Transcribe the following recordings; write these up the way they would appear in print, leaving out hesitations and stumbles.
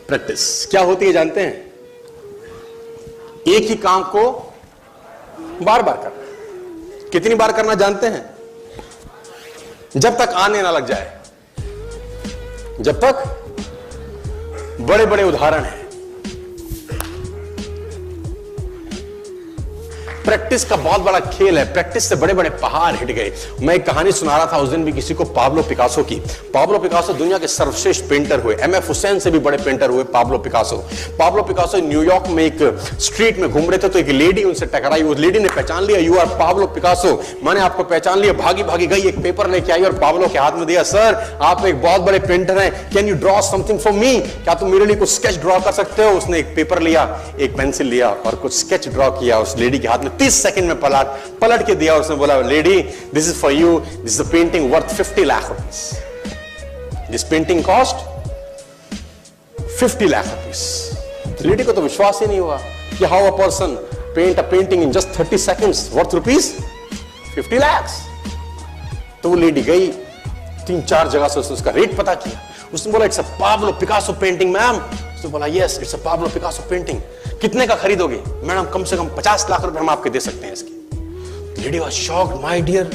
Practice क्या होती है जानते हैं? एक ही काम को बार बार करना। कितनी बार करना जानते हैं? जब तक आने ना लग जाए। जब तक बड़े बड़े उदाहरण हैं। प्रैक्टिस का बहुत बड़ा खेल है। प्रैक्टिस से बड़े बड़े पहाड़ हिट गए। मैं एक कहानी सुना रहा था उस दिन भी किसी को, पाब्लो पिकासो की। पाब्लो पिकासो दुनिया के सर्वश्रेष्ठ पेंटर हुए। एमएफ हुसैन से भी बड़े पेंटर हुए Pablo Picasso. Pablo Picasso New York में एक स्ट्रीट में घूम रहे थे तो एक लेडी उनसे टकराई। उस लेडी ने पहचान लिया, यू आर पाब्लो पिकासो, मैंने आपको पहचान लिया। भागी भागी गई, एक पेपर लेके आई और पाब्लो के हाथ में दिया। सर आप एक बहुत बड़े पेंटर हैं, can you draw something for me? क्या तुम मेरे लिए कुछ स्केच ड्रॉ कर सकते हो? उसने एक पेपर लिया, एक पेंसिल लिया और कुछ स्केच ड्रॉ किया उस लेडी के हाथ में। 30 सेकंड में पलट के दिया। उसने बोला, lady this is for you, this is a painting worth 50 lakh rupees. This painting cost 50 lakh rupees. Lady को तो विश्वास ही नहीं हुआ कि how a person paint a painting in just 30 seconds worth rupees 50 lakh. तो वो लेडी गई, 3-4 जगह से उसका रेट पता किया। उसने बोला, it's a Pablo Picasso painting ma'am. उसने बोला, yes it's a Pablo Picasso painting. कितने का खरीदोगे? मैडम कम से कम 50 लाख रुपए हम आपके दे सकते हैं इसकी। Lady was shocked, my dear,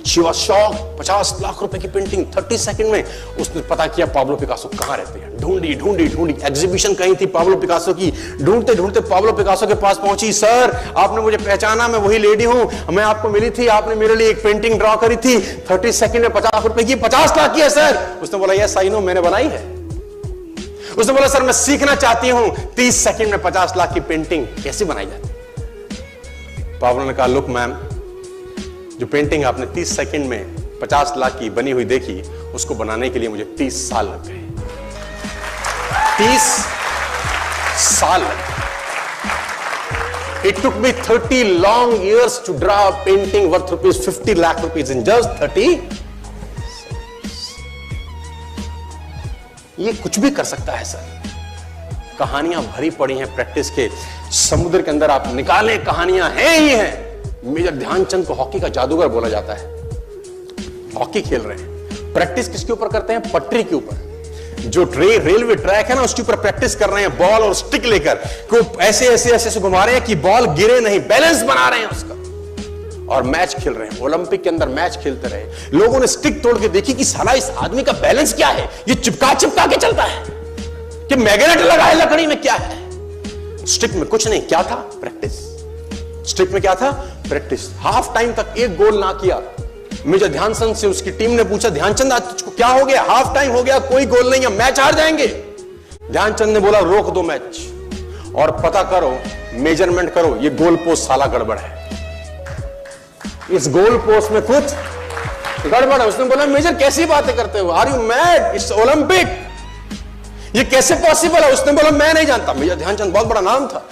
she was shocked. 50 lakh रुपए की पेंटिंग 30 सेकंड में। उसने पता किया पाब्लो पिकासो कहां रहते हैं। ढूंढी ढूंढी ढूंढी, एग्जीबिशन कहीं थी पाब्लो पिकासो की। ढूंढते ढूंढते पाब्लो पिकासो के पास पहुंची। सर आपने मुझे पहचाना, मैं वही लेडी हूं, मैं आपको मिली थी, आपने मेरे लिए एक पेंटिंग ड्रॉ करी थी 30 सेकंड में 50 रुपए की। 50 लाख की है सर। उसने बोला, यस आई नो, मैंने बनाई है। उसने बोला, सर मैं सीखना चाहती हूं 30 सेकंड में 50 लाख की पेंटिंग कैसे बनाई जाती। पाब्लो ने कहा, लुक मैम, जो पेंटिंग आपने 30 सेकंड में 50 लाख की बनी हुई देखी, उसको बनाने के लिए मुझे 30 साल लग गए। 30 साल लग गए। It took me 30 long years to draw a painting worth rupees 50 lakh rupees in just 30। ये कुछ भी कर सकता है सर। कहानियां भरी पड़ी हैं प्रैक्टिस के समुद्र के अंदर। आप निकालें, कहानियां हैं ही हैं। मेजर ध्यानचंद को हॉकी का जादूगर बोला जाता है। हॉकी खेल रहे हैं, प्रैक्टिस किसके ऊपर करते हैं? पटरी के ऊपर। जो रेलवे ट्रैक है ना, उसके ऊपर प्रैक्टिस कर रहे हैं बॉल और स्टिक लेकर। को ऐसे ऐसे ऐसे घुमा रहे हैं कि बॉल गिरे नहीं, बैलेंस बना रहे हैं उसका। और मैच खेल रहे हैं। ओलंपिक के अंदर मैच खेलते रहे। लोगों ने स्टिक तोड़ के देखी कि साला इस आदमी का बैलेंस क्या है, ये चिपका चिपका के चलता है कि मैग्नेट लगा है लकड़ी में, क्या है? स्टिक में कुछ नहीं। क्या था? प्रैक्टिस। स्टिक में क्या था? प्रैक्टिस। हाफ टाइम तक एक गोल ना किया। मेजर ध्यानचंद से उसकी टीम ने पूछा, ध्यानचंद आज तुझको क्या हो गया? हाफ टाइम हो गया, कोई गोल नहीं है, मैच हार जाएंगे। ध्यानचंद ने बोला, रोक दो मैच और पता करो, मेजरमेंट करो, ये गोल पोस्ट साला गड़बड़ है, इस गोल पोस्ट में कुछ गड़बड़ है। उसने बोला, मेजर कैसी बातें करते हो? Are you mad? It's Olympic, ये कैसे पॉसिबल है? उसने बोला, मैं नहीं जानता। मेजर ध्यानचंद बहुत बड़ा नाम था।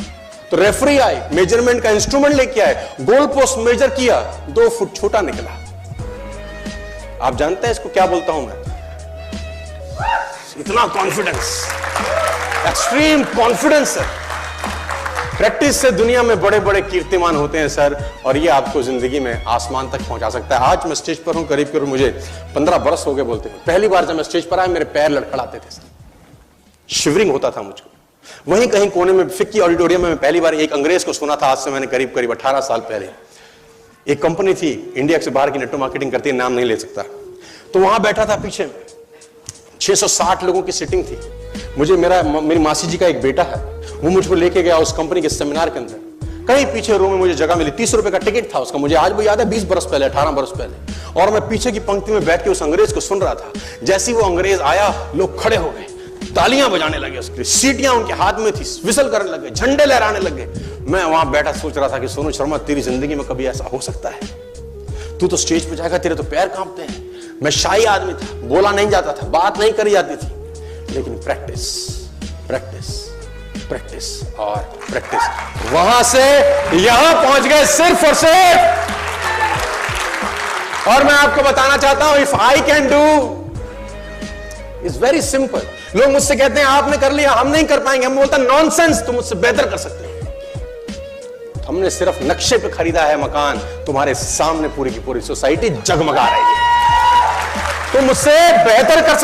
तो रेफरी आए, मेजरमेंट का इंस्ट्रूमेंट लेके आए, गोल पोस्ट मेजर किया, 2 फुट छोटा निकला। आप जानते हैं इसको क्या बोलता हूं मैं? इतना कॉन्फिडेंस, एक्सट्रीम कॉन्फिडेंस है। प्रैक्टिस से दुनिया में बड़े बड़े कीर्तिमान होते हैं सर, और ये आपको जिंदगी में आसमान तक पहुंचा सकता है। आज मैं स्टेज पर हूं, करीब करीब मुझे 15 बरस हो गए बोलते हैं। पहली बार जब मैं स्टेज पर आया, मेरे पैर लड़खड़ाते थे सर, शिवरिंग होता था मुझको। वहीं कहीं कोने में फिक्की ऑडिटोरियम में मैं पहली बार एक अंग्रेज को सुना था। आज से मैंने करीब करीब 18 साल पहले। एक कंपनी थी इंडिया से बाहर की, नेटवर्क मार्केटिंग करती है, नाम नहीं ले सकता। तो वहां बैठा था पीछे, 660 लोगों की सिटिंग थी। मुझे मेरी मासी जी का एक बेटा है, वो मुझको लेके गया उस कंपनी के सेमिनार के अंदर। कहीं पीछे रूम में मुझे जगह मिली, 30 रुपए का टिकट था उसका। मुझे आज भी याद है, 20 बरस पहले, 18 बरस पहले। और मैं पीछे की पंक्ति में बैठ के उस अंग्रेज को सुन रहा था। जैसे ही वो अंग्रेज आया, लोग खड़े हो गए, तालियां बजाने लगे, उसकी सीटियां उनके हाथ में थी, विसल करने लगे, झंडे लहराने लगे। मैं वहां बैठा सोच रहा था कि सोनू शर्मा, तेरी जिंदगी में कभी ऐसा हो सकता है? तू तो स्टेज पे जाएगा, तेरे तो पैर कांपते हैं। मैं शाही आदमी था, बोला नहीं जाता था, बात नहीं करी जाती थी, लेकिन प्रैक्टिस प्रैक्टिस प्रैक्टिस और प्रैक्टिस, वहां से यहां पहुंच गए सिर्फ और सिर्फ। और मैं आपको बताना चाहता हूं, if I can do, it's very simple. लोग मुझसे कहते हैं आपने कर लिया, हम नहीं कर पाएंगे। हम बोलते हैं नॉनसेंस, तुम मुझसे बेहतर कर सकते हैं। हमने सिर्फ नक्शे पे खरीदा है मकान, तुम्हारे सामने पूरी की पूरी सोसाइटी जगमगा रही है। तुम मुझसे बेहतर कर